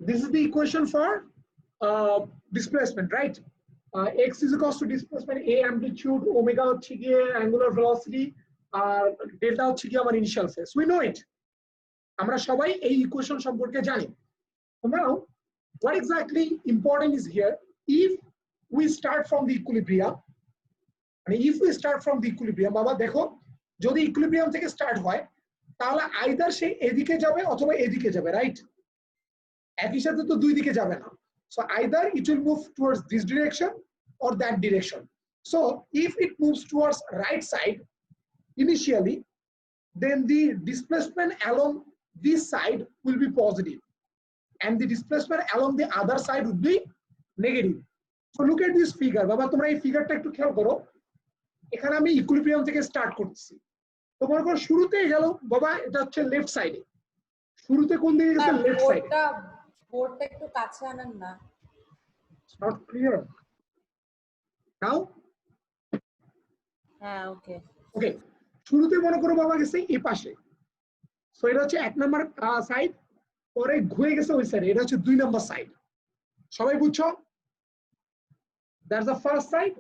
This is the equation for displacement, right? X is equals to displacement a amplitude, omega হচ্ছে গিয়ে angular velocity, delta হচ্ছে গিয়ে আমার initial phase. We know it. আমরা সবাই এই ইকুয়েশন সম্পর্কে জানি। So now, what exactly important is here? If we start from the equilibrium, if we start from the equilibrium, বাবা দেখো যদি ইকুইলিব্রিয়াম থেকে স্টার্ট হয় তাহলে আইদার সে এদিকে যাবে অথবা এদিকে যাবে, রাইট? একই সাথে তো দুই দিকে যাবে না। So either it will move towards this direction or that direction. So if it moves towards right side initially, then the displacement along this side will be positive and the displacement along the other side would be negative. So look at this figure. বাবা তোমরা এই ফিগারটা একটু খেয়াল করো। এখানে আমি equilibrium থেকে start করতেছি। তোমার কোন শুরুতে গেল বাবা, এটা হচ্ছে লেফট সাইডে। শুরুতে কোন দিকে গেছে? লেফট সাইডে। বোর্ডটা একটু কাছে আনেন না। Not clear now? হ্যাঁ, ওকে ওকে, শুরুতে মনে করো বাবা গেছে এই পাশে, সো এটা হচ্ছে 1 নাম্বার সাইড, পরে ঘুরে গেছে ওই সাইডে, এটা হচ্ছে 2 নাম্বার সাইড। সবাই বুঝছো? That's the first side,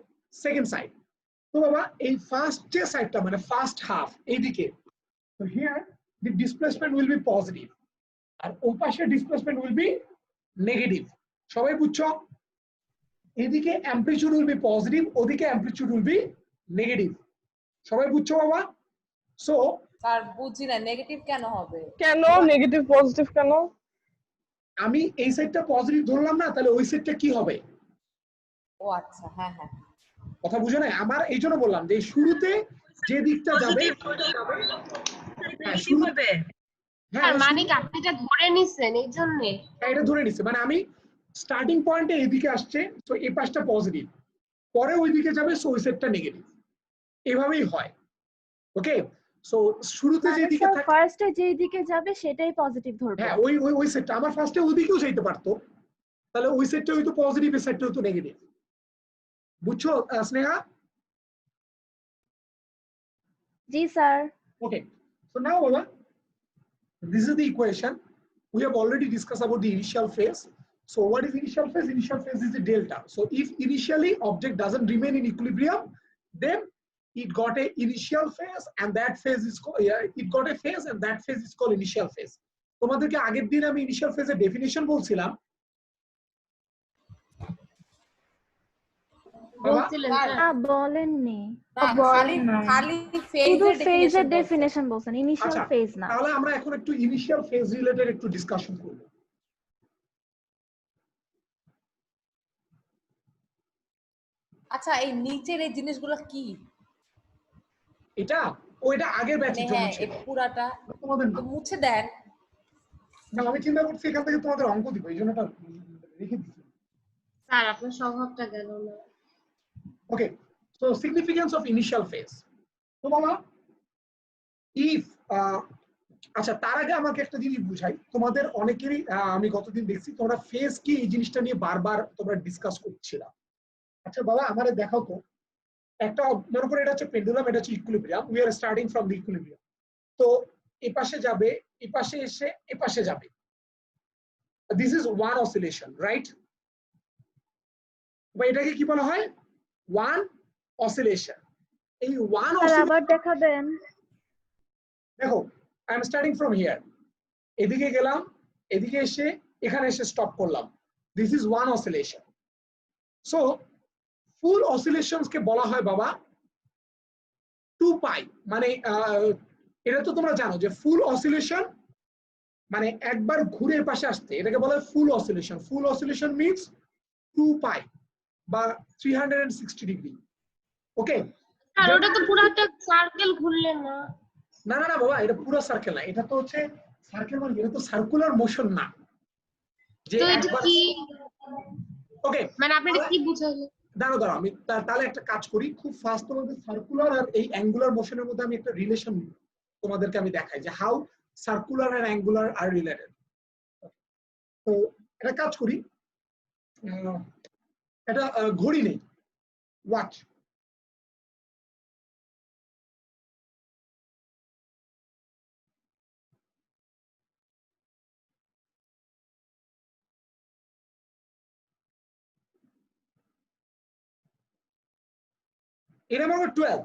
second side. তো বাবা এই ফার্স্ট যে সাইডটা মানে ফার্স্ট হাফ এইদিকে, তো here the displacement will be positive আর ওই পাশে ডিসপ্লেসমেন্ট উইল বি নেগেটিভ। সবাই বুঝছো? এদিকে অ্যামপ্লিটিউড উইল বি পজিটিভ, ওদিকে অ্যামপ্লিটিউড উইল বি নেগেটিভ। সবাই বুঝছো বাবা? সো স্যার বুঝি না, নেগেটিভ কেন হবে? কেন নেগেটিভ পজিটিভ কেন? আমি এই সাইডটা পজিটিভ ধরলাম না, তাহলে ওই সাইডটা কি হবে? ও আচ্ছা, হ্যাঁ হ্যাঁ, কথা বুঝো না? আমার এই জন্য বললাম যে শুরুতে যে দিকটা যাবে কি হবে? হ্যাঁ মানে কি আপনি এটা ধরে নিছেন এই জন্য? এটা ধরে নিচ্ছে, মানে আমি স্টার্টিং পয়েন্টে এইদিকে আসছে, তো এই পাশটা পজিটিভ, পরে ওই দিকে যাবে, সো ওই সাইডটা নেগেটিভ। এভাবেই হয়। ওকে, সো শুরুতে যে দিকে থাকে ফার্স্টে যে দিকে যাবে সেটাই পজিটিভ ধরবে। হ্যাঁ, ওই ওই ওই সাইডটা আমার ফার্স্টে ওই দিকেও যাইতে পারতো, তাহলে ওই সাইডটা হয়তো পজিটিভ, এই সাইডটা হয়তো নেগেটিভ। বুঝছো স্নেহা? জি sir. Okay, so now Baba, this is the equation. We have already discussed about the initial phase. So what is initial phase? Initial phase is the delta. So if initially object doesn't remain in equilibrium, then it got a initial phase and that phase is called, it got a phase and that phase is called initial phase. তোমাদেরকে আগের দিন আমি initial phase এর definition বলছিলাম। বলছিলেন না বলেননি, খালি শুধু ফেজের ডেফিনিশন বলছেন, ইনিশিয়াল ফেজ না। তাহলে আমরা এখন একটু ইনিশিয়াল ফেজ রিলেটেড একটু ডিসকাশন করব। আচ্ছা, এই নিচের এই জিনিসগুলো কি? এটা ওইটা আগের ব্যাচের জন্য হ্যাঁ, ছিল, এই পুরাটা তোমাদের না। মুছে দেন। না, আমি চিন্তা করছি এখান থেকে তোমাদের অঙ্ক দিব, এই জন্য এটা রেখে দিচ্ছি। স্যার আপনার স্বভাবটা গেল না। Okay, so significance of initial phase. তো বাবা ইফ আচ্ছা, তার আগে আমাকে একটা জিনিস বুঝাই। তোমাদের অনেকেরই আমি গতদিন দেখছি তোমরা ফেজ কি এই জিনিসটা নিয়ে বারবার তোমরা ডিসকাস করছিলা। আচ্ছা বাবা আমারে দেখাও তো একটা, মনে করে এটা হচ্ছে পেন্ডুলাম, এটা হচ্ছে equilibrium, we are starting from the equilibrium. তো এই পাশে যাবে, এই পাশে এসে এই পাশে যাবে, this is one oscillation, right? বা এটাকে কি বলা হয়? One oscillation. এই ওয়ান আবার দেখাবেন। দেখো, I am starting from here, এদিকে গেলাম, এদিকে এসে এখানে এসে স্টপ করলাম, this is one oscillation. So full oscillations কে বলা হয় বাবা 2 পাই। মানে এটা তো তোমরা জানো যে ফুল অসিলেশন মানে একবার ঘুরে পাশে আসতে, এটাকে বলা হয় ফুল অসিলেশন। ফুল অসিলেশন মিন্স 2 পাই বা 360 ডিগ্রি। ওকে, আর ওটা তো পুরো একটা সার্কেল ঘুরলে না। না না না বাবা, এটা পুরো সার্কেল না, এটা তো হচ্ছে সার্কেল মানে এটা তো সার্কুলার মোশন না যে একবার। ওকে, মানে আপনি এটা কি বুঝাইলেন? দাঁড়াও দাঁড়াও, আমি তাহলে একটা কাজ করি, খুব ফাস্ট তোমাদের সার্কুলার আর এই অ্যাঙ্গুলার মোশনের মধ্যে আমি একটা রিলেশন তোমাদেরকে আমি দেখাই যে হাউ সার্কুলার আর অ্যাঙ্গুলার আর রিলেটেড। তো একটা কাজ করি, এটা ঘড়ি নেই, ওয়াচ। এর মানে 12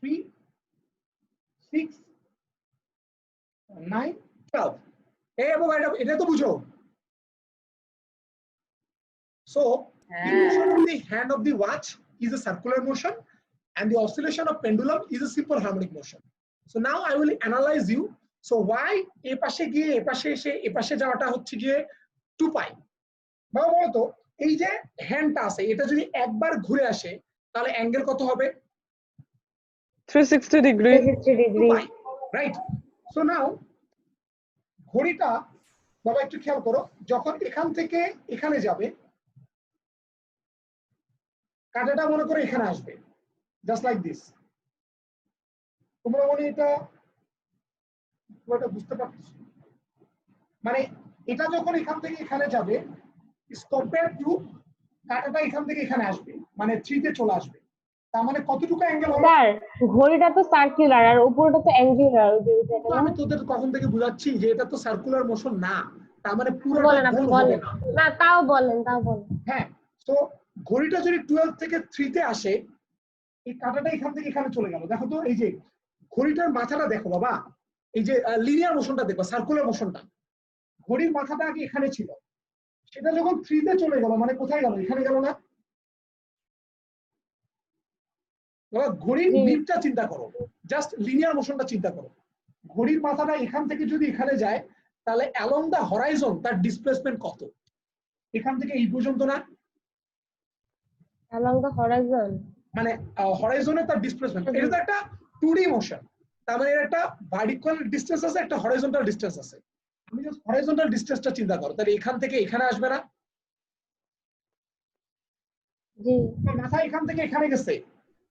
3 6 9 12 এবং এটা তো বুঝো so the motion of the hand of the watch is a circular motion and the oscillation of pendulum is a simple harmonic motion. So now I will analyze you. So why এ পাশে গিয়ে এ পাশে এসে এ পাশে যাওয়াটা হচ্ছে গিয়ে 2 পাই। বাবা বলো তো এই যে হ্যান্ডটা আছে এটা যদি একবার ঘুরে আসে তাহলে অ্যাঙ্গেল কত হবে? 360 degree. 360 degree. Right. So now ঘড়িটা বাবা একটু খেয়াল করো যখন এখান থেকে এখানে যাবে কাঁটাটা মনে করো এখানে আসবে জাস্ট লাইক দিস। তোমরা মনে এটা বুঝতে পারছো? মানে এটা যখন এখান থেকে এখানে যাবে কম্পেয়ার টু কাঁটাটা এখান থেকে এখানে আসবে মানে 3 তে চলে আসবে। তার মানে কতটুকু অ্যাঙ্গেল হবে? স্যার ঘড়িটা তো সার্কুলার আর উপরটা তো অ্যাঙ্গুলার। আমি তোদের কখন থেকে বুঝাচ্ছি যে এটা তো সার্কুলার মোশন না, তার মানে পুরোটা বলেন আপনি গোল হবে বলেন না। না তাও বলেন হ্যাঁ, তো ঘড়িটা যদি 12 থেকে 3 তে আসে এই কাঁটাটা এখান থেকে এখানে চলে গেল। দেখো তো এই যে ঘড়িটার মাথাটা দেখো বাবা, এই যে লিনিয়ার মোশনটা দেখো, সার্কুলার মোশনটা। ঘড়ির মাথাটা আগে এখানে ছিল, সেটা যখন 3 তে চলে গেল মানে কোথায় গেল? এখানে গেল না? ঘড়ির নিপটা চিন্তা করো, জাস্ট লিনিয়ার মোশনটা চিন্তা করো। ঘড়ির মাথাটা এখান থেকে যদি এখানে যায় তাহলে অ্যালং দা হরাইজন তার ডিসপ্লেসমেন্ট কত? এখান থেকে এই পর্যন্ত না? অ্যালং দ্য হরাইজন মানে হরাইজনে তার ডিসপ্লেসমেন্ট। এটা তো একটা 2D মোশন, তার মানে এর একটা ভার্টিক্যাল ডিসটেন্স আছে, একটা হরাইজন্টাল ডিসটেন্স আছে। আমি জাস্ট হরাইজন্টাল ডিসটেন্সটা চিন্তা করো, তাহলে এখান থেকে এখানে আসবে না? জি মাথা এখান থেকে এখানে গেছে,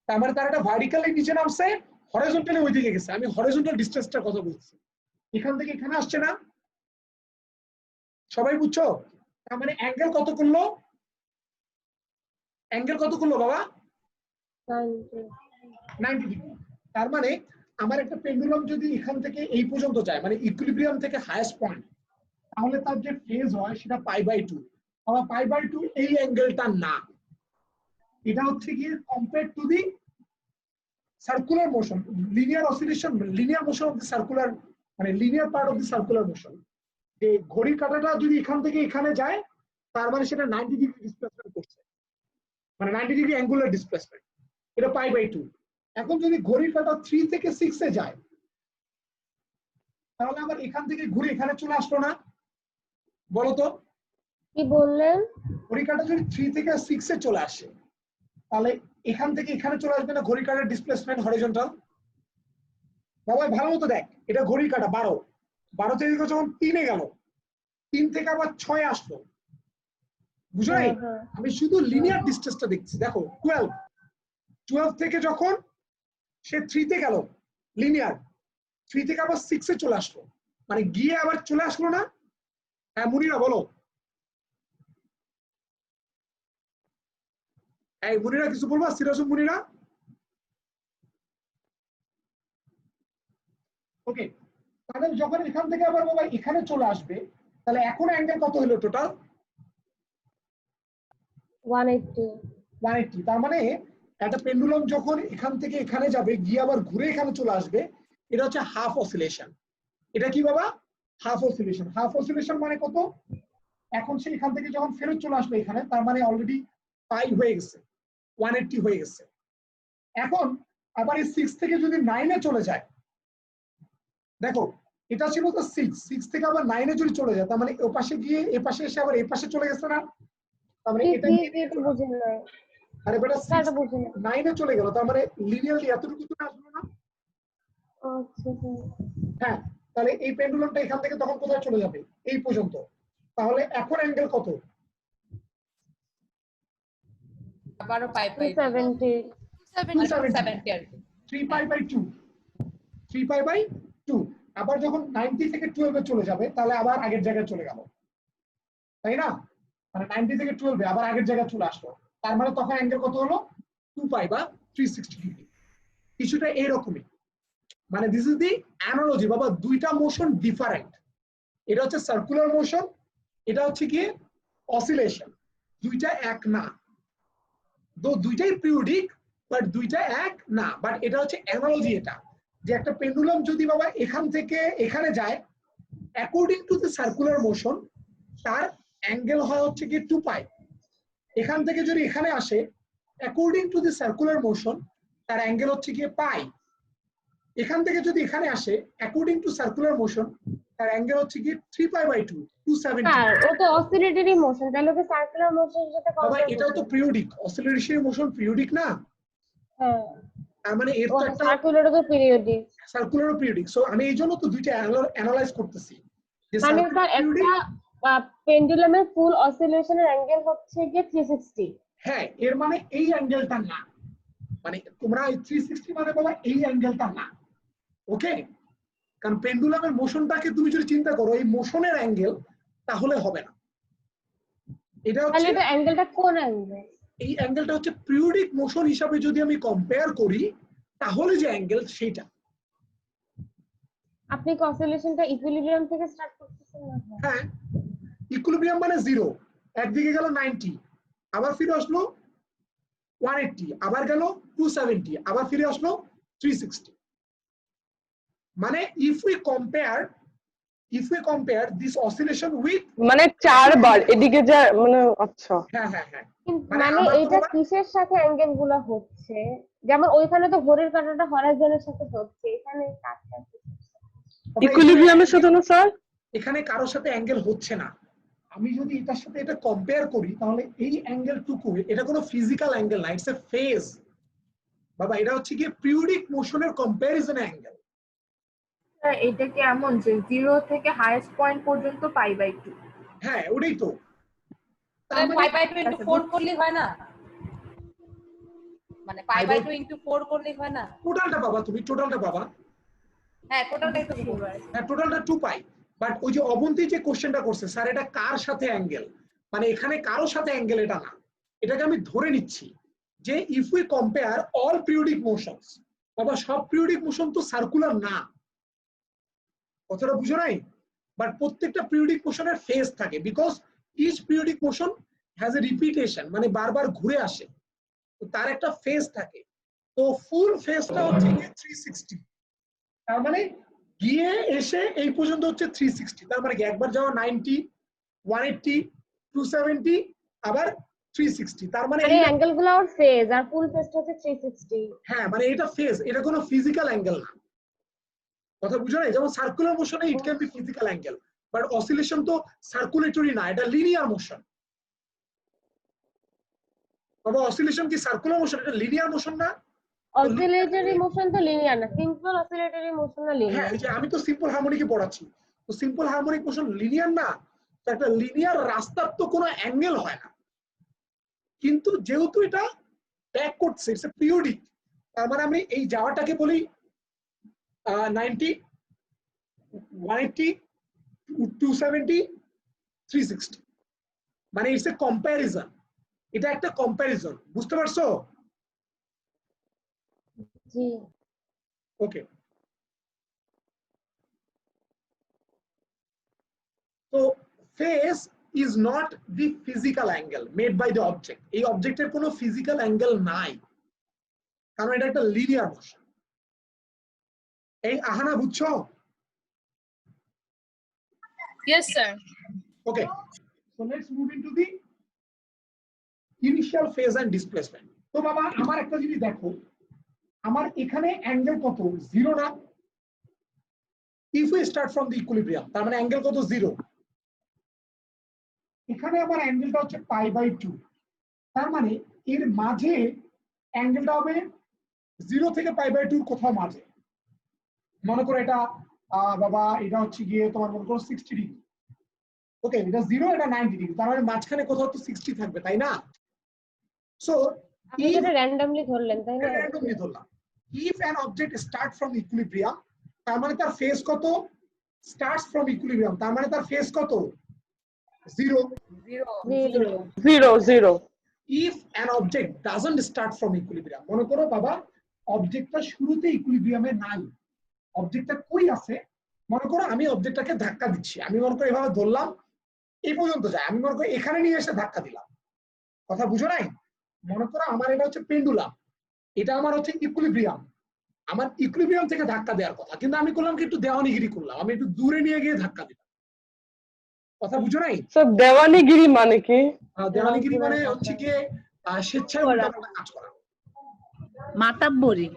তার মানে তার একটা ভার্টিক্যালি নিচে নামছে, হরাইজন্টালি ওইদিকে গেছে। আমি হরাইজন্টাল ডিসটেন্সটার কথা বলছি, এখান থেকে এখানে আসছে না? সবাই বুঝছো? তার মানে অ্যাঙ্গেল কত করলো? অ্যাঙ্গেল কত করলো বাবা? 90 ডিগ্রি। তার মানে আমার একটা পেন্ডুলাম যদি এখান থেকে এই পর্যন্ত যায় মানে ইকুইলিব্রিয়াম থেকে হাইয়েস্ট পয়েন্ট, তাহলে তার যে ফেজ হয় সেটা π/2। আবার π/2 এই অ্যাঙ্গেলটা না, এটা হচ্ছে গিয়ে compare to the circular motion, linear oscillation, linear motion of the circular, মানে linear part of the circular motion. যে ঘড়ির কাঁটাটা যদি এখান থেকে এখানে যায় তার মানে সেটা 90 ডিগ্রি ডিসপ্লেসমেন্ট করছে, মানে 90 ডিগ্রি অ্যাঙ্গুলার ডিসপ্লেসমেন্ট, এটা π/2। এখন যদি ঘড়ির কাঁটা 3 থেকে 6 এ যায় তাহলে আবার এখান থেকে ঘুরে এখানে চলে আসলো না? বলো তো কি বললেন? ঘড়ির কাঁটা যদি 3 থেকে 6 এ চলে আসে তাহলে এখান থেকে এখানে চলে আসবে না ঘড়ির কাঁটার ডিসপ্লেসমেন্ট হরিজন্টাল? বাবা ভালো মতো দেখ, এটা ঘড়ির কাঁটা 12 থেকে যখন 3 এ গেল, 3 থেকে আবার 6 এ আসলো, বুঝো নাই? আমি শুধু লিনিয়ার ডিসটেন্সটা দেখছি। দেখো 12 থেকে যখন সে 3 তে গেল লিনিয়ার, 3 থেকে আবার 6 এ চলে আসলো, মানে গিয়ে আবার চলে আসলো না? হ্যাঁ মুনিরা বলো, এই মুনিরা কিছু বলবা? সিরাজুল মুনিরা? ওকে, তাহলে যখন এখান থেকে আবার বাবা এখানে চলে আসবে তাহলে এখন অ্যাঙ্গেল কত হলো টোটাল? 180। তার মানে একটা পেন্ডুলাম যখন এখান থেকে এখানে যাবে গিয়ে আবার ঘুরে এখানে চলে আসবে, এটা হচ্ছে হাফ অসিলেশন। এটা কি বাবা? Half oscillation. হাফ অসিলেশন মানে কত? এখন সে এখান থেকে যখন ফেরত চলে আসবে এখানে, তার মানে অলরেডি পাই হয়ে গেছে, 180 হয়ে গেছে। এখন আবার এই 6 থেকে যদি 9 এ চলে যায়, দেখো এটা ছিল তো 6 থেকে আবার 9 এ যদি চলে যায় তার মানে ও পাশে গিয়ে এ পাশে এসে আবার এই পাশে চলে গেছে না? তার মানে এটা বুঝেন না? আরে বেটা স্যার বুঝেন না? 9 এ চলে গেল, তার মানে লিনিয়ারলি এতটুকু তো আসলো না? আচ্ছা হ্যাঁ, তাহলে এই পেন্ডুলামটা এখান থেকে তখন কোথায় চলে যাবে? এই পর্যন্ত। তাহলে এখন অ্যাঙ্গেল কত? আবারও পাই 270 3π/2। 3π/2। আবার যখন 90 থেকে 12 এ চলে যাবে তাহলে আবার আগের জায়গায় চলে গেল, তাই না? মানে 90 থেকে 12 এ আবার আগের জায়গায় চলে আসলো, তার মানে তখন অ্যাঙ্গেল কত হলো? 2π বা 360 ডিগ্রি। কিছুটা এইরকমই, মানে দিস ইজ দি অ্যানালজি বাবা। দুইটা মোশন ডিফারেন্ট, এটা হচ্ছে সার্কুলার মোশন, এটা হচ্ছে কি অসিলেশন, দুইটা এক না। তো দুইটাই পিরিয়ডিক বাট দুইটা এক না, বাট এটা হচ্ছে অ্যানালজি। এটা যে একটা পেন্ডুলাম যদি বাবা এখান থেকে এখানে যায় according to the circular motion তার অ্যাঙ্গেল হয় হচ্ছে কি 2 পাই। এখান থেকে যদি এখানে আসে according to the circular motion তার অ্যাঙ্গেল হচ্ছে গিয়ে পাই। এখান থেকে যদি এখানে আসে অ্যাকর্ডিং টু সার্কুলার মোশন তার অ্যাঙ্গেল হচ্ছে গিয়ে 3 পাই বাই 2 270। আর ও তো অসিলেটরি মোশন, তাহলে ওকে সার্কুলার মোশনের সাথে বাবা কম্পেয়ার এটাও তো পিরিয়ডিক, অসিলেটরি মোশন পিরিয়ডিক না? হ্যাঁ, তার মানে এর ও তো একটা সার্কুলারও তো পিরিয়ডিক। সার্কুলার ও পিরিয়ডিক। সো আমি এই জন্য তো দুইটা অ্যানালাইজ করতেছি যে মানে circular স্যার periodic, একটা পেন্ডুলামের ফুল অসিলেশনের অ্যাঙ্গেল হচ্ছে গিয়ে 360। হ্যাঁ এর মানে এই অ্যাঙ্গেলটা না, মানে তোমরা 360 মানে বলা এই অ্যাঙ্গেলটা না। ওকে, কারণ পেন্ডুলামের মোশনটাকে তুমি যদি চিন্তা করো এই মোশনের অ্যাঙ্গেল তাহলে হবে না। এটা তাহলে হচ্ছে এটা অ্যাঙ্গেলটা কোন অ্যাঙ্গেল? এই অ্যাঙ্গেলটা হচ্ছে পিরিয়ডিক মোশন হিসাবে যদি আমি কম্পেয়ার করি তাহলে যে অ্যাঙ্গেল সেটা। আপনি কি অসিলেশনটা ইকুইলিব্রিয়াম থেকে স্টার্ট করতেছেন না? হ্যাঁ, ইকুইলিব্রিয়াম মানে 0, একদিকে গেল 90 আবার ফিরে আসলো 180 আবার গেল 270 আবার ফিরে আসলো 360। মানে if we compare this oscillation with মানে 4 বার এদিকে যা মানে আচ্ছা হ্যাঁ হ্যাঁ হ্যাঁ মানে আমরা তো এইটা বাবা- কিসের সাথে অ্যাঙ্গেল গুলো হচ্ছে? যেমন ওইখানে তো ঘড়ির কাঁটাটা হরাইজনের সাথে হচ্ছে, এখানে কাটটা ইকুইলিব্রিয়ামের সাথে না স্যার? এখানে কারোর সাথে অ্যাঙ্গেল হচ্ছে না। আমি যদি এটার সাথে এটা কম্পেয়ার করি তাহলে এই অ্যাঙ্গেলটুকু এটা কোনো ফিজিক্যাল অ্যাঙ্গেল না, ইটস এ ফেজ বাবা। এটা হচ্ছে কি পিরিয়ডিক মোশনের কম্প্যারিজন অ্যাঙ্গেল। এটা কি এমন যে 0 থেকে হাইয়েস্ট পয়েন্ট পর্যন্ত পাই বাই 2? হ্যাঁ ওটাই তো। তাহলে পাই বাই 2 ইনটু 4 করলে হয় না? মানে পাই বাই 2 ইনটু 4 করলে হয় না? টোটালটা বাবা, তুমি টোটালটা বাবা। হ্যাঁ টোটালটাই তো বলবো। হ্যাঁ টোটালটা 2 পাই। বাট ওই যে অবন্তী যে কোশ্চেনটা করছে স্যার এটা কার সাথে অ্যাঙ্গেল, মানে এখানে কারোর সাথে অ্যাঙ্গেল এটা না, এটাকে আমি ধরে নিচ্ছি যে if we compare all periodic motions, বাবা সব পিরিয়ডিক মোশন তো সার্কুলার না, কথাটা বুঝো নাই? বাট প্রত্যেকটা পিরিয়ডিক মোশনের ফেজ থাকে because each periodic motion has a repetition, মানে বারবার ঘুরে আসে, তো তার একটা ফেজ থাকে। তো ফুল ফেজটা হচ্ছে 360, তার মানে গিয়ে এসে এই পর্যন্ত হচ্ছে 360, তার মানে কি একবার যাওয়া 90 180 270 আবার 360, তার মানে এই অ্যাঙ্গেল গুলো ওর ফেজ, আর ফুল ফেজটা হচ্ছে 360। হ্যাঁ মানে এটা ফেজ, এটা কোনো ফিজিক্যাল অ্যাঙ্গেল না, কথা বুঝো না? যেমন সার্কুলার মোশনে it can be physical angle, but oscillation তো সার্কুলেটরি না, এটা লিনিয়ার মোশন। বাবা অসিলেশন কি সার্কুলার মোশন? এটা লিনিয়ার মোশন না। অসিলেটরি মোশন তো লিনিয়ার না, সিম্পল অসিলেটরি মোশন না হ্যাঁ লিনিয়ার। এই যে আমি তো সিম্পল হারমোনিকই পড়াচ্ছি, তো সিম্পল হারমোনিক মোশন লিনিয়ার না, তো একটা লিনিয়ার রাস্তার তো কোনো অ্যাঙ্গেল হয় না, কিন্তু যেহেতু এটা ব্যাক করছে ইটস এ পিরিয়ডিক, তার মানে আমি এই যাওয়াটাকে বলি 90 180 270 360, মানে ইটস এ কম্প্যারিজন, এটা একটা কম্প্যারিজন, বুঝতে পারছো? জি। ওকে, তো phase is not the physical angle made by the object, এই অবজেক্টের কোনো ফিজিক্যাল অ্যাঙ্গেল নাই, কারণ এটা একটা লিনিয়ার মোশন। এই আহানা বুঝছো? Yes, sir. Okay, so let's move into the initial phase and displacement. তো বাবা আমার একটা জিনিস দেখো, আমার এখানে অ্যাঙ্গেল কত? 0 না? if we start from the equilibrium তার মানে অ্যাঙ্গেল কত? 0। এখানে আমার অ্যাঙ্গেলটা হচ্ছে পাই বাই 2, তার মানে এর মাঝে অ্যাঙ্গেলটা হবে 0 থেকে পাই বাই 2 কোথাও মাঝে। মনে করো এটা বাবা এটা হচ্ছে গিয়ে তোমার মনে করো 60 ডিগ্রি, ওকে এটা 0 এটা 90 ডিগ্রি, তার মানে মাঝখানে কোথাও তো 60 থাকবে তাই না? সো আপনি যেটা র্যান্ডমলি ধরলেন তাই না? র্যান্ডমলি ধরলাম। if an object start from equilibrium তার মানে তার ফেজ কত? starts from equilibrium, তার মানে তার ফেজ কত? 0। 0 0 if an object doesn't start from equilibrium, মনে করো বাবা অবজেক্টটা শুরুতে ইকুইলিব্রিয়ামে নাই, অবজেক্টটা কই আছে? মনে করো আমি অবজেক্টটাকে ধাক্কা দিচ্ছি, আমি মনে করো এভাবে ধরলাম এই পর্যন্ত যায়, আমি মনে করো এখানে নিয়ে এসে ধাক্কা দিলাম, কথা বুঝো নাই? মনে করো আমার এটা হচ্ছে পেন্ডুলাম, এটা আমার হচ্ছে ইকুইলিব্রিয়াম, আমার ইকুইলিব্রিয়াম থেকে ধাক্কা দেওয়ার কথা, কিন্তু আমি করলাম কি একটু দেওয়ানিগিরি করলাম, আমি একটু দূরে নিয়ে গিয়ে ধাক্কা দিলাম। কথা বুঝো নাই? স্যার দেওয়ানিগিরি মানে কি? দেওয়ানিগিরি মানে হচ্ছে গিয়ে স্বেচ্ছায় উল্টাপাল্টা কাজ করা, মাতাব্বরি।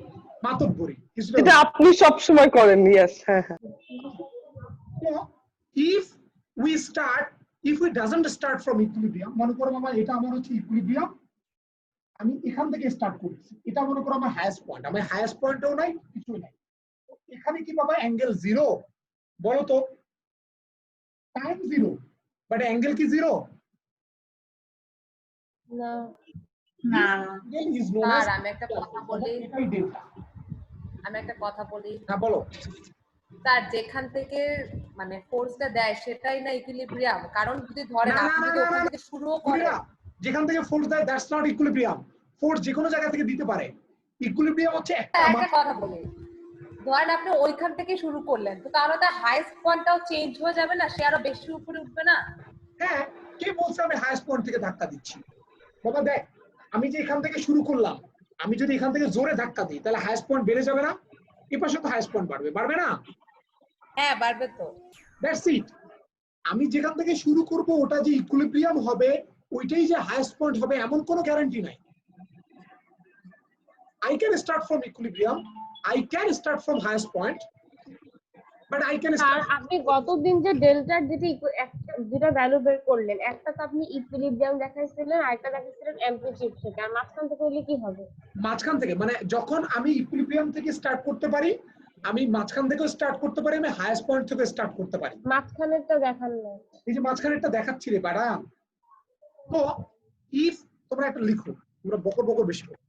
মাতব্বরি কিছুটা। এটা আপনি সব সময় করেন। ইয়েস, হ্যাঁ হ্যাঁ। if we doesn't start from equilibrium, মনে করো মামা এটা আমার হচ্ছে ইকুইলিব্রিয়াম, আমি এখান থেকে স্টার্ট করছি, এটা মনে করো আমার হাইয়েস্ট পয়েন্ট, আমার হাইয়েস্ট পয়েন্টও নাই কিছুই নাই, এখানে কি পাবা অ্যাঙ্গেল জিরো? বলো তো, টাইম জিরো, বাট অ্যাঙ্গেল কি জিরো? না না angle is known sir as আমি একটা কথা বলি, এটাই ডেল্টা। হ্যাঁ বলো। স্যার যেখান থেকে মানে ফোর্সটা দেয় সেটাই না ইকুইলিব্রিয়াম, কারণ যদি ধরেন না, আপনি না, যদি না, ওখান না, থেকে শুরুও করেন, যেখান থেকে ফোর্স দেয় দ্যাটস নট ইকুইলিব্রিয়াম, ফোর্স যে কোনো জায়গা থেকে দিতে পারে, ইকুইলিব্রিয়াম হচ্ছে একটা একটা কথা বলি, ধরেন আপনি ওইখান থেকে শুরু করলেন, তো তাহলে তার হাইস্ট পয়েন্টটাও চেঞ্জ হয়ে যাবে না, সে আরো বেশি উপরে উঠবে না? হ্যাঁ, কে বলছে আমি হাইয়েস্ট পয়েন্ট থেকে ধাক্কা দিচ্ছি? বাবা দেখ, আমি যে এখান থেকে শুরু করলাম, আমি যদি এখান থেকে জোরে ধাক্কা দিই তাহলে হাইয়েস্ট পয়েন্ট বেড়ে যাবে না? এই পাশে তো হাইয়েস্ট পয়েন্ট বাড়বে, বাড়বে না? হ্যাঁ বাড়বে তো। That's it. আমি যেখান থেকে শুরু করব ওটা যে ইকুইলিব্রিয়াম হবে, ওইটাই যে হাইয়েস্ট পয়েন্ট হবে এমন কোনো গ্যারান্টি নাই। I can start from equilibrium, I can start from highest point, but I can R start. আপনি গতদিন যে ডেল্টার দুটা ভ্যালু বের করলেন, একটা তো আপনি ইকুইলিব্রিয়াম দেখাইছিলেন, আরেকটা দেখাইছিলেন অ্যামপ্লিটিউড থেকে, আর মাঝখান থেকে হলে কি হবে? মাঝখান থেকে মানে যখন আমি ইকুইলিব্রিয়াম থেকে স্টার্ট করতে পারি, আমি মাঝখান থেকেও স্টার্ট করতে পারি, আমি হাইয়েস্ট পয়েন্ট থেকে স্টার্ট করতে পারি। মাঝখানেরটা দেখান না। এই যে মাঝখানেরটা দেখাচ্ছি রে বাড়া। তো ইফ তোমরা একটা লিখো, তোমরা বকর বকর বেশি করো।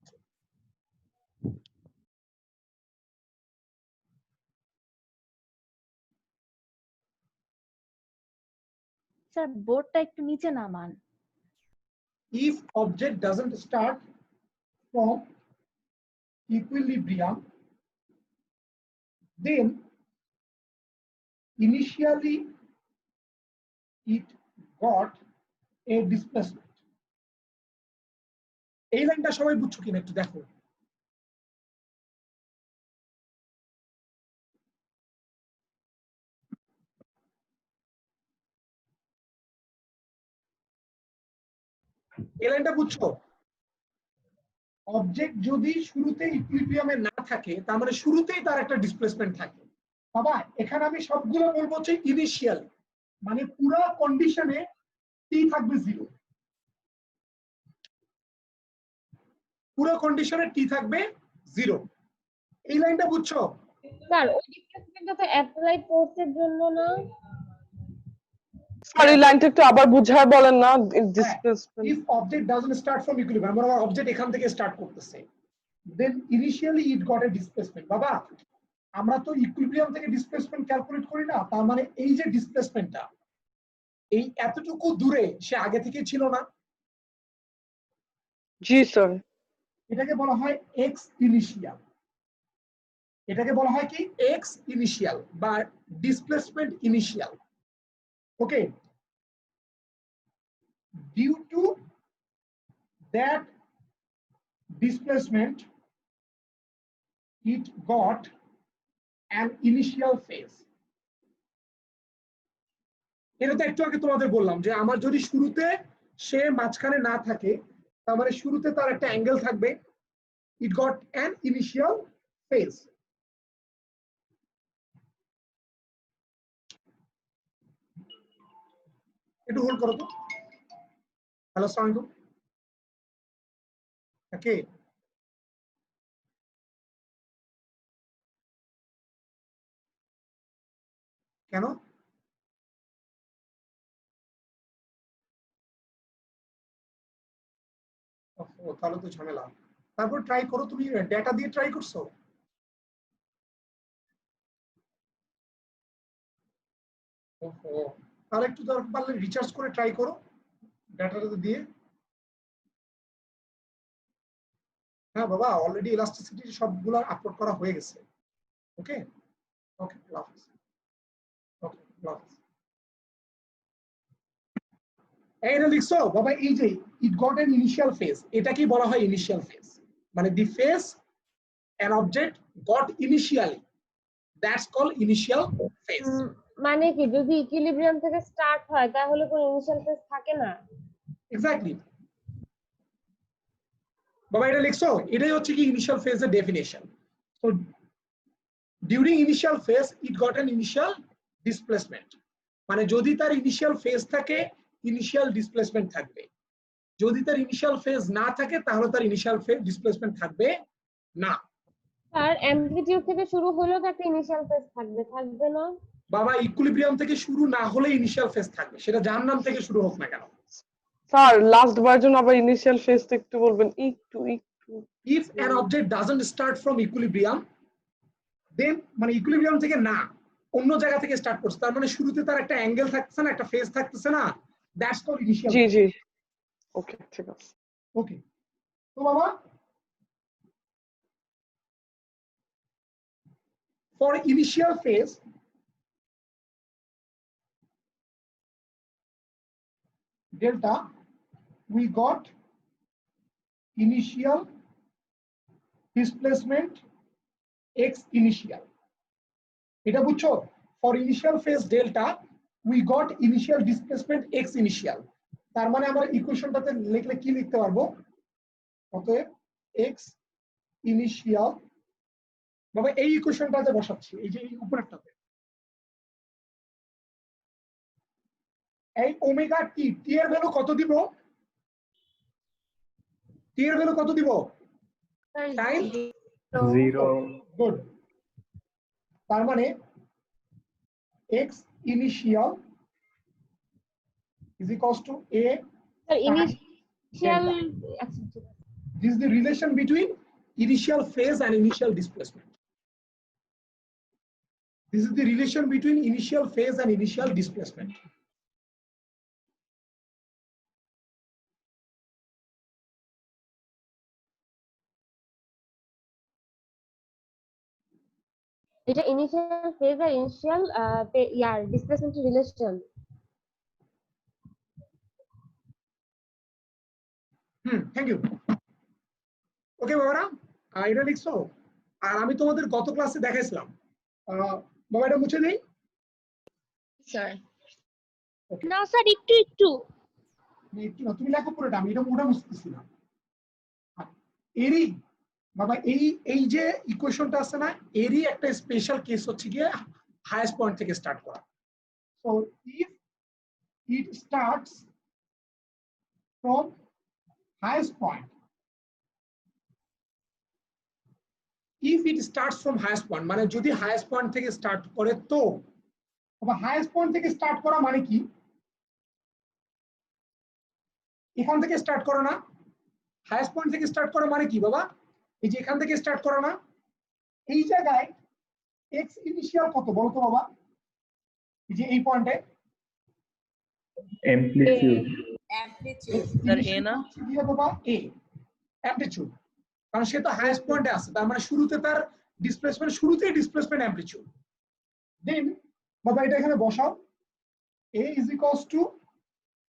স্যার বোর্ডটা একটু নিচে নামান। If object doesn't start from equilibrium, then initially it got a displacement. এই লাইনটা সবাই বুঝছো কিনা একটু দেখো। এই লাইনটা বুঝছো? অবজেক্ট যদি শুরুতে ইকুইলিব্রিয়ামে না থাকে, তার মানে শুরুতেই তার একটা ডিসপ্লেসমেন্ট থাকে। বাবা এখানে আমি সবগুলো বলবো হচ্ছে ইনিশিয়াল, মানে পুরো কন্ডিশনে টি থাকবে জিরো, পুরো কন্ডিশনে টি থাকবে জিরো। এই লাইনটা বুঝছো? স্যার ওই ডিসপ্লেসমেন্টটা তো অ্যাপ্লাইড ফোর্সের জন্য না। সরি, লাইনটা একটু আবার বুঝায় বলেন না। Displacement if object doesn't start from equilibrium, আমরা অবজেক্ট এখান থেকে স্টার্ট করতেছে, then initially it got a displacement. বাবা আমরা তো ইকুইলিব্রিয়াম থেকে ডিসপ্লেসমেন্ট ক্যালকুলেট করি না, তার মানে এই যে ডিসপ্লেসমেন্টটা এই এতটুকু দূরে সে আগে থেকে ছিল না, জি স্যার। এটাকে বলা হয় এক্স ইনিশিয়াল। এটাকে বলা হয় কি এক্স ইনিশিয়াল বা displacement initial. Okay, due to that displacement it got an initial phase. এটা তো একটু আগে তোমাদের বললাম যে আমার যদি শুরুতে সে মাঝখানে না থাকে, তার মানে শুরুতে তার একটা অ্যাঙ্গেল থাকবে, it got an initial phase. একটু হোল্ড করো তো। হ্যালো, আসসালামু আলাইকুম। ওকে, কেন? তাহলে তো ঝামেলা। তারপর ট্রাই করো, তুমি ডেটা দিয়ে ট্রাই করছো? ওহো, তাহলে একটু দরকার পারলে রিচার্জ করে ট্রাই করো ডেটাটা দিয়ে। হ্যাঁ বাবা, অলরেডি ইলাস্টিসিটি সবগুলো আপলোড করা হয়ে গেছে। ওকে ওকে, আল্লাহ হাফেজ। ওকে, আল্লাহ হাফেজ। এটা লিখছো বাবা, এই যে it got N initial phase, এটাকেই বলা হয় ইনিশিয়াল ফেজ। মানে দি phase an object got initially, that's called initial phase. মানে কি যদি ইকুইলিব্রিয়াম থেকে স্টার্ট হয় তাহলে কোনো ইনিশিয়াল ফেজ থাকে না? Exactly. বাবা এটা লিখছো, এটাই হচ্ছে কি ইনিশিয়াল ফেজের definition. So during initial phase it got an initial displacement, মানে যদি তার ইনিশিয়াল ফেজ থাকে ইনিশিয়াল ডিসপ্লেসমেন্ট থাকবে, যদি তার ইনিশিয়াল ফেজ না থাকে তাহলে তার ইনিশিয়াল ফেজ ডিসপ্লেসমেন্ট থাকবে না। আর অ্যামপ্লিটিউড থেকে শুরু হলেও তো একটা ইনিশিয়াল ফেজ থাকবে, থাকবে না? বাবা ইকুইলিব্রিয়াম থেকে শুরু না হলে ইনিশিয়াল ফেজ থাকবে, সেটা যার নাম থেকে শুরু হোক না কেন। স্যার লাস্ট ভার্জন আবার ইনিশিয়াল ফেজটা একটু বলবেন, একটু। If an object doesn't start from equilibrium, then মানে ইকুইলিব্রিয়াম থেকে না অন্য জায়গা থেকে স্টার্ট করছে, তার মানে শুরুতে তার একটা অ্যাঙ্গেল থাকতেছে না, একটা ফেজ থাকতেছে না, দ্যাটস কল্ড ইনিশিয়াল। জি জি, ওকে ঠিক আছে। ওকে, তো বাবা for initial phase delta we got initial displacement x initial, এটা বুঝছো? for initial phase delta we got initial displacement x initial, তার মানে আমরা ইকুয়েশনটাতে লিখলে কি লিখতে পারবো? অতএব x initial, বাবা এই ইকুয়েশনটাতে বসাচ্ছি, এই যে এই উপরেরটাতে, এই ওমেগা টি, টি এর ভ্যালু কত দিব? টি এর ভ্যালু কত দিব? টাইম 0। গুড, তার মানে x initial is equals to a sir initial this is the relation between initial phase and initial displacement. This is the relation between initial phase and initial displacement. এটা initial phase আর initial ইয়ার displacement relation. Thank you. Okay বাবারা, এটা লিখছো, আর আমি তোমাদের গত ক্লাসে দেখাইছিলাম, বাবা এটা মুছে দেই স্যার। ওকে না স্যার, একটু একটু একটু না, তুমি লেখো পুরোটা, আমি এটা মোটা মুছতেছি না। এরই বাবা এই যে ইকুয়েশনটা আছে না, এরই একটা স্পেশাল কেস হচ্ছে গিয়ে হাইয়েস্ট পয়েন্ট থেকে স্টার্ট করা। So if it starts from highest point, if it starts from highest point মানে যদি highest point থেকে স্টার্ট করে, তো বাবা highest point থেকে স্টার্ট করা মানে কি? এখান থেকে স্টার্ট করা না, highest point থেকে স্টার্ট করা মানে কি বাবা? এই যে এখান থেকে স্টার্ট করা না, এই জায়গায় x ইনিশিয়াল কত বলো তো বাবা? এই যে এই পয়েন্টে অ্যামপ্লিটিউড স্যার এ না বাবা a অ্যামপ্লিটিউড, কারণ সে তো হাইয়েস্ট পয়েন্টে আছে, তার মানে শুরুতে তার ডিসপ্লেসমেন্ট, শুরুতেই ডিসপ্লেসমেন্ট অ্যামপ্লিটিউড। দেন বাবা এটা এখানে বসাও, a is equals to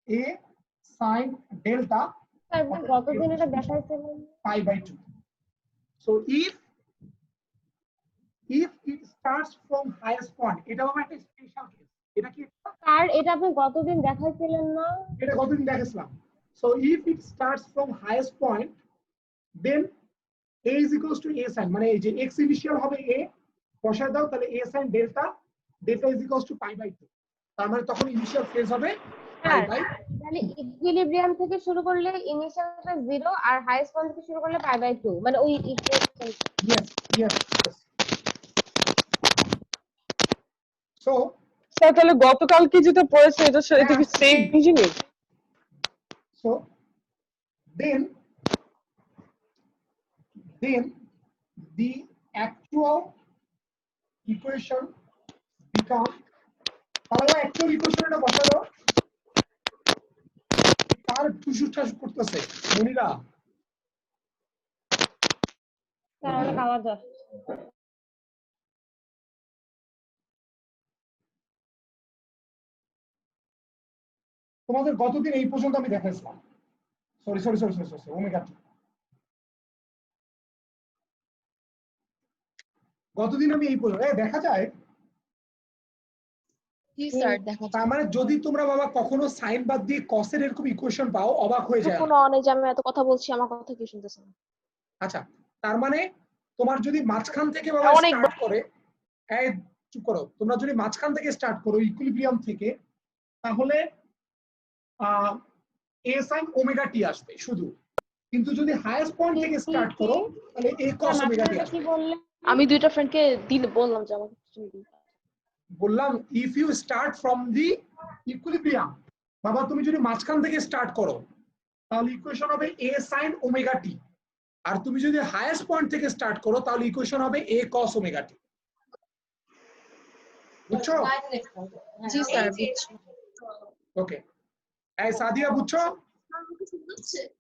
a sin delta sir গতদিন এটা দেখাইছিলেন pi by 2. So if it starts from highest point, এটা বাবা একটা স্পেশাল কেস, এটা কি? স্যার এটা আপনি গতদিন দেখাইছিলেন না? এটা কতদিন দেখাইছিলাম। So if it starts from highest point, then a is equals to a sin, মানে এই যে x initial হবে a, বসায় দাও, তাহলে a sin delta, delta is equals to pi by 2, তার মানে তখন ইনিশিয়াল ফেজ হবে pi by, তাহলে ইকুইলিব্রিয়াম থেকে শুরু করলে ইনিশিয়ালটা 0 আর হাইয়েস্ট পয়েন্ট থেকে শুরু করলে পাই বাই 2, মানে ওই equation. yes yes yes. So sir তাহলে গতকাল কি যেটা পড়েছে এটা এটা কি সেম জিনিস? so then the actual equation become, তাহলে actual equation এটা বসালো, কার টুসু ঠাসু করতেছে মনিরা? স্যার অনেক আওয়াজ আসছে। তোমাদের গতদিন এই পর্যন্ত আমি দেখাইছিলাম। Sorry sorry sorry sorry sorry omega t. গতদিন আমি এই পর্যন্ত দেখা যায়। জি স্যার দেখা তার মানে যদি তোমরা বাবা কখনো সাইন বাদ দিয়ে কসের এরকম ইকুয়েশন পাও অবাক হয়ে যায়। কোনো অনেক আমি এত কথা বলছি আমার কথা কি শুনতেছেন? আচ্ছা, তার মানে তোমার যদি মাঝখান থেকে বাবা স্টার্ট করে, এই চুপ করো, তোমরা যদি মাঝখান থেকে স্টার্ট করো ইকুইলিব্রিয়াম থেকে, তাহলে a sin ওমেগা টি আসবে শুধু। কিন্তু যদি হাইয়েস্ট পয়েন্ট থেকে স্টার্ট করো তাহলে a cos ওমেগা টি আসবে। আমি দুইটা ফ্রেন্ডকে বললাম যে আমাকে বললাম if you start from the equilibrium, বাবা তুমি যদি মাঝখান থেকে স্টার্ট করো তাহলে ইকুয়েশন হবে a sin ওমেগা টি, আর তুমি যদি হাইয়েস্ট পয়েন্ট থেকে স্টার্ট করো তাহলে ইকুয়েশন হবে a cos ওমেগা টি। বুঝছো? জি স্যার বুঝছি। ওকে, এই সাদিয়া বুঝছো?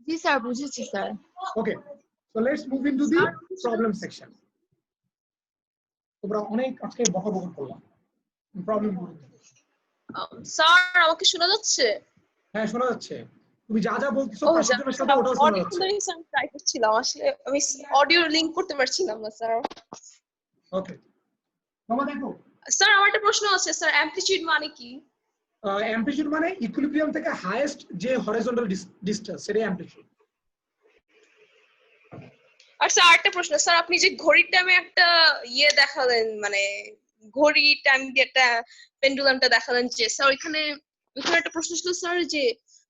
জি স্যার বুঝেছি sir. Okay, so let's move into the problem section. তোমরা অনেক আজকে বকবক করলাম প্রবলেম গুলো। স্যার আমাকে শোনা যাচ্ছে? হ্যাঁ শোনা যাচ্ছে, তুমি যা যা বলতেছো পাশের জনের সাথে ওটাও শোনা যাচ্ছে। আমি ট্রাই করছিলাম, আসলে আমি অডিও লিংক করতে পারছিলাম না স্যার। ওকে, তোমরা দেখো স্যার আমার একটা প্রশ্ন আছে স্যার, অ্যামপ্লিটিউড মানে কি? অ্যামপ্লিটিউড মানে ইকুইলিব্রিয়াম থেকে হাইয়েস্ট যে হরিজন্টাল ডিসটেন্স, সেটাই অ্যামপ্লিটিউড। আর স্যার আরেকটা প্রশ্ন, স্যার আপনি যে ঘড়ির টাইমে একটা দেখালেন, মানে ঘড়ি টাইম দিয়ে একটা পেন্ডুলামটা দেখালেন, যে স্যার ওইখানে একটা প্রশ্ন ছিল স্যার, যে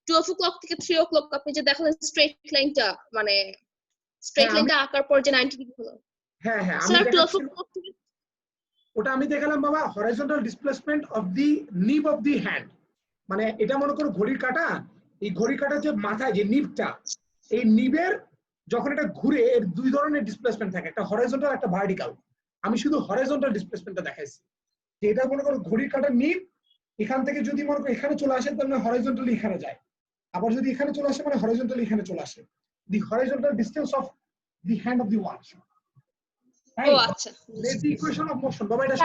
12 o'clock থেকে 3 o'clock আপনি যে দেখালেন স্ট্রেট লাইনটা, মানে স্ট্রেট লাইনটা আঁকার পর যে 90 ডিগ্রি হলো। হ্যাঁ হ্যাঁ আমি স্যার 12 দেখাচ্ছি, o'clock থেকে ওটা আমি দেখালাম বাবা হরিজন্টাল ডিসপ্লেসমেন্ট অফ দি নিব অফ দি হ্যান্ড। মানে এটা মনে করো ঘড়ির কাঁটা, এই ঘড়ির কাঁটার যে মাথায় যে নিবটা, এই নিবের যখন এটা ঘুরে এর দুই ধরনের ডিসপ্লেসমেন্ট থাকে, একটা হরিজন্টাল একটা ভার্টিক্যাল। আমি শুধু হরিজন্টাল ডিসপ্লেসমেন্টটা দেখাইছি, যে এটা মনে করো ঘড়ির কাঁটার নিব, এখান থেকে যদি মনে করো এখানে চলে আসে তাহলে হরিজন্টালি এখানে যায়, আবার যদি এখানে চলে আসে মানে হরিজন্টালি এখানে চলে আসে। The horizontal distance of the hand of the watch. ও আচ্ছা, the equation of motion বাবা এটা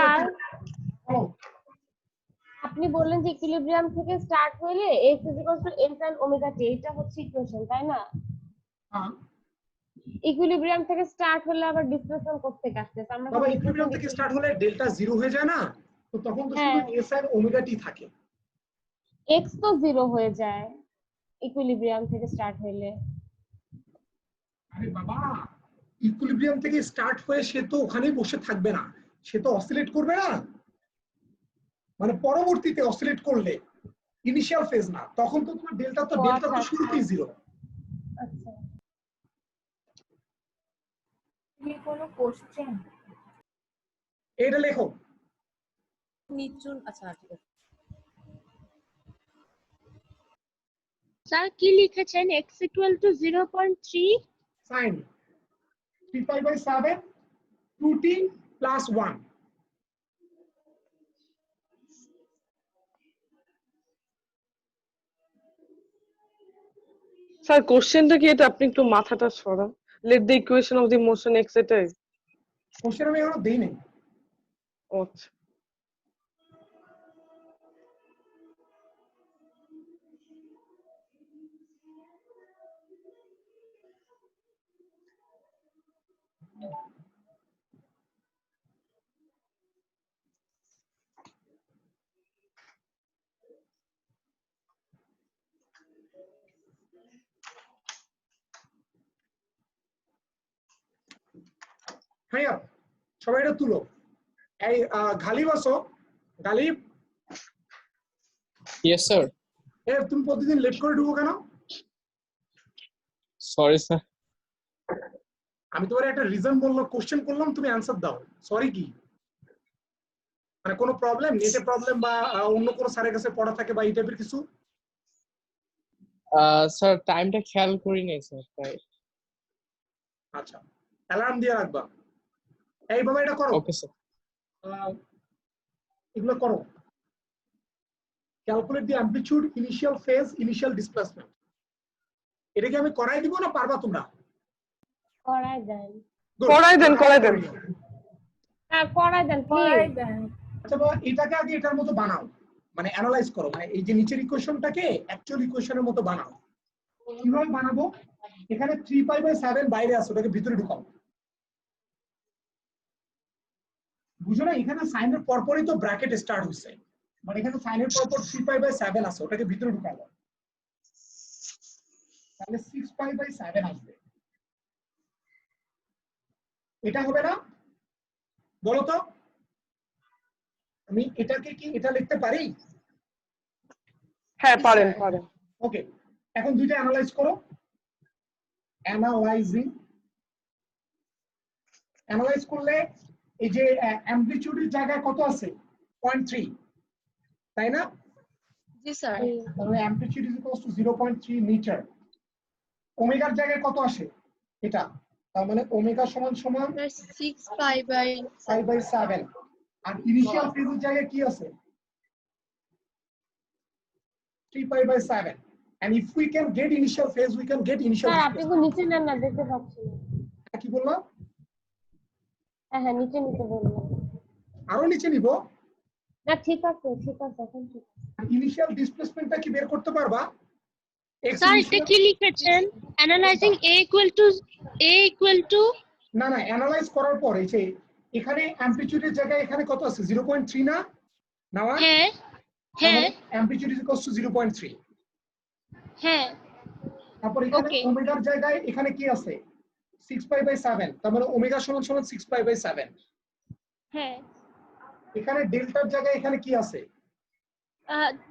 আপনি বললেন যে ইকুইলিব্রিয়াম থেকে স্টার্ট হইলে x a sin omega t, এটা হচ্ছে ইকুয়েশন, তাই না? হ্যাঁ ইকুইলিব্রিয়াম থেকে স্টার্ট হলে আবার ডিসপ্লেসমেন্ট করতে আসতেছে, আমরা বাবা ইকুইলিব্রিয়াম থেকে স্টার্ট হলে ডেল্টা 0 হয়ে যায় না, তো তখন তো শুধু a sin ওমেগা t থাকে। x তো 0 হয়ে যায় ইকুইলিব্রিয়াম থেকে স্টার্ট হইলে। আরে বাবা ইকুইলিব্রিয়াম থেকে স্টার্ট হয়ে সে তো ওখানেই বসে থাকবে না, সে তো অসিলেট করবে না, মানে পরবর্তীতে অসিলেট করলে ইনিশিয়াল ফেজ না, তখন তো তোমার ডেল্টা তো শুরুতেই 0। আচ্ছা, তুমি কোনো কোশ্চেন এটা লেখো নিচুন। আচ্ছা ঠিক আছে স্যার কি লিখেছেন? x = 0.3 sin 3π/7 2t + 1। স্যার কোশ্চেনটা কি এটা? আপনি একটু মাথাটা সরান। Let the equation of the motion x এটাই। কোশ্চেন আমি এখনো দেই নাই। আচ্ছা হ্যাঁ সবাই এটা তুলো। এই গালিব আছো? গালিব? Yes sir. তুমি প্রতিদিন লেট করে ঢুকো কেন? Sorry sir. আমি তোমার একটা রিজন বললাম, কোশ্চেন করলাম, তুমি অ্যানসার দাও। সরি কি? মানে কোনো প্রবলেম, নেটে প্রবলেম বা অন্য কোনো স্যারের কাছে পড়া থাকে বা এই টাইপের কিছু? স্যার টাইমটা খেয়াল করি নাই স্যার তাই। আচ্ছা অ্যালার্ম দিয়ে রাখবা। এই বাবা এটা করো। Okay sir. এগুলো করো। Calculate the amplitude, initial phase, initial displacement. এটা কি আমি করাই দিব না পারবা তোমরা? করাই দেন। করাই দেন, করাই দেন। হ্যাঁ করাই দেন করাই প্লিজ। দেন। আচ্ছা বাবা এটাকে আগে এটার মতো বানাও। মানে অ্যানালাইজ করো, মানে এই যে নিচের ইকুয়েশনটাকে অ্যাকচুয়াল ইকুয়েশনের মতো বানাও। কিভাবে বানাবো? এখানে 3π/7 বাইরে আছে, ওটাকে ভিতরে ঢুকাও। বুঝো না, এখানে সাইনের পরপরই তো ব্র্যাকেট স্টার্ট হচ্ছে, মানে এখানে সাইনের পরপর 3π/7 আছে, ওটাকে ভিতরে ঢুকাবো, তাহলে 6π/7 আসবে। এটা হবে না? বলো তো, আমি এটাকে কি এটা লিখতে পারি? হ্যাঁ পারেন পারেন। ওকে, এখন দুইটা অ্যানালাইজ করো। অ্যানালাইজ করলে এই যে অ্যামপ্লিটিউডের জায়গায় কত আছে? 0.3, তাই না? জি স্যার। তাহলে amplitude is equals to 0.3 metre. ওমেগার জায়গায় কত আসে? এটা, তার মানে ওমেগা সমান 6π/7। আর ইনিশিয়াল ফেজের জায়গায় কি আছে? 3π/7. And if we can get initial phase, we can get initial sir আপনি displacement. তো নিচে নেন না, দেখতে পাচ্ছি না। কি বললাম? হ্যাঁ হ্যাঁ নিচে নিতে বললাম। আরো নিচে নিব? না ঠিক আছে এখন ঠিক আছে। ইনিশিয়াল ডিসপ্লেসমেন্টটা কি বের করতে পারবা? স্যার এটা কি লিখেছেন? অ্যানালাইজিং a equal to না না, অ্যানালাইজ করার পর এই যে এখানে অ্যামপ্লিটিউডের জায়গায় এখানে কত আছে? 0.3 না? নাওয়া? হ্যাঁ হ্যাঁ অ্যামপ্লিটিউড ইজ ইকুয়ালস টু 0.3। হ্যাঁ তারপর এখানে Okay. ওমেগার জায়গায় এখানে কি আছে? 6π/7, তার মানে ওমেগা সমান 6π/7। হ্যাঁ এখানে ডেল্টার জায়গায় এখানে কি আছে?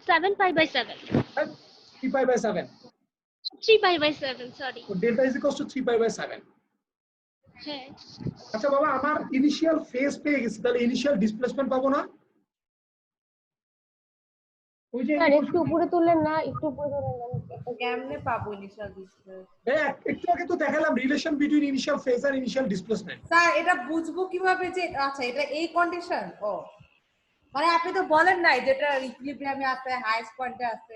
7π/7 3π/7। 3π/7 সরি। তো ডেল্টা ইজ ইকুয়ালস টু 3π/7। হ্যাঁ আচ্ছা বাবা, আমার ইনিশিয়াল ফেজ পেয়ে গেছি, তাহলে ইনিশিয়াল ডিসপ্লেসমেন্ট পাবো না? ওই যে স্যার একটু উপরে তুললেন না, একটু উপরে তুললেন না। কেমনে পাবো ইনিশিয়াল ডিসপ্লেসমেন্ট? একটু আগে তো দেখালাম রিলেশন বিটুইন ইনিশিয়াল ফেজ আর ইনিশিয়াল ডিসপ্লেসমেন্ট। স্যার এটা বুঝবো কিভাবে যে আচ্ছা এটা এই কন্ডিশন? ও মানে আপনি তো বলেন নাই যেটা ইকুইলিব্রিয়ামে আছে, হাইয়েস্ট পয়েন্টে আছে।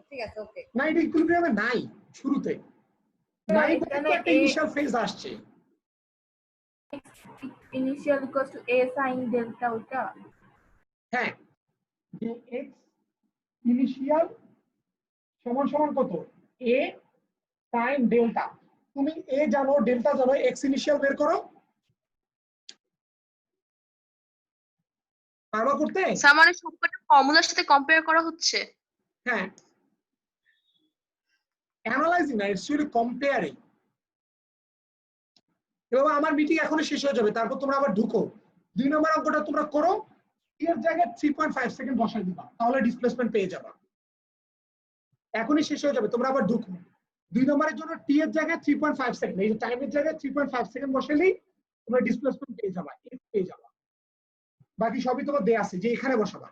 ঠিক আছে ওকে। না, এটা ইকুইলিব্রিয়ামে নাই শুরুতে, নাই বলে তো একটা ইনিশিয়াল ফেজ আসছে। Initial equals to a sin delta ওটা। হ্যাঁ, যে x ইনিশিয়াল সমান সমান কত? a sin delta. তুমি a জানো, ডেল্টা জানো, x ইনিশিয়াল বের করো। পারবা করতে? স্যার মানে সবকটা ফর্মুলার সাথে কম্পেয়ার করা হচ্ছে? হ্যাঁ, অ্যানালাইজিং না, ইটস রিয়েলি কম্পেয়ারিং। এবার আমার মিটিং এখনো শেষ হয়ে যাবে, তারপর তোমরা আবার ঢুকো। 2 নম্বর অঙ্কটা তোমরা করো, এর জায়গায় 3.5 সেকেন্ড বসাই দিবা, তাহলে ডিসপ্লেসমেন্ট পেয়ে যাবা। এখনই শেষ হয়ে যাবে, তোমরা আবার ঢুকো। 2 নম্বরের জন্য টি এর জায়গায় 3.5 সেকেন্ড, এই যে টাইমের জায়গায় 3.5 সেকেন্ড বসাইলেই তোমরা ডিসপ্লেসমেন্ট পেয়ে যাবা, পেয়ে যাবা। বাকি সবই তোমার দেয়া আছে যে এখানে বসাবা।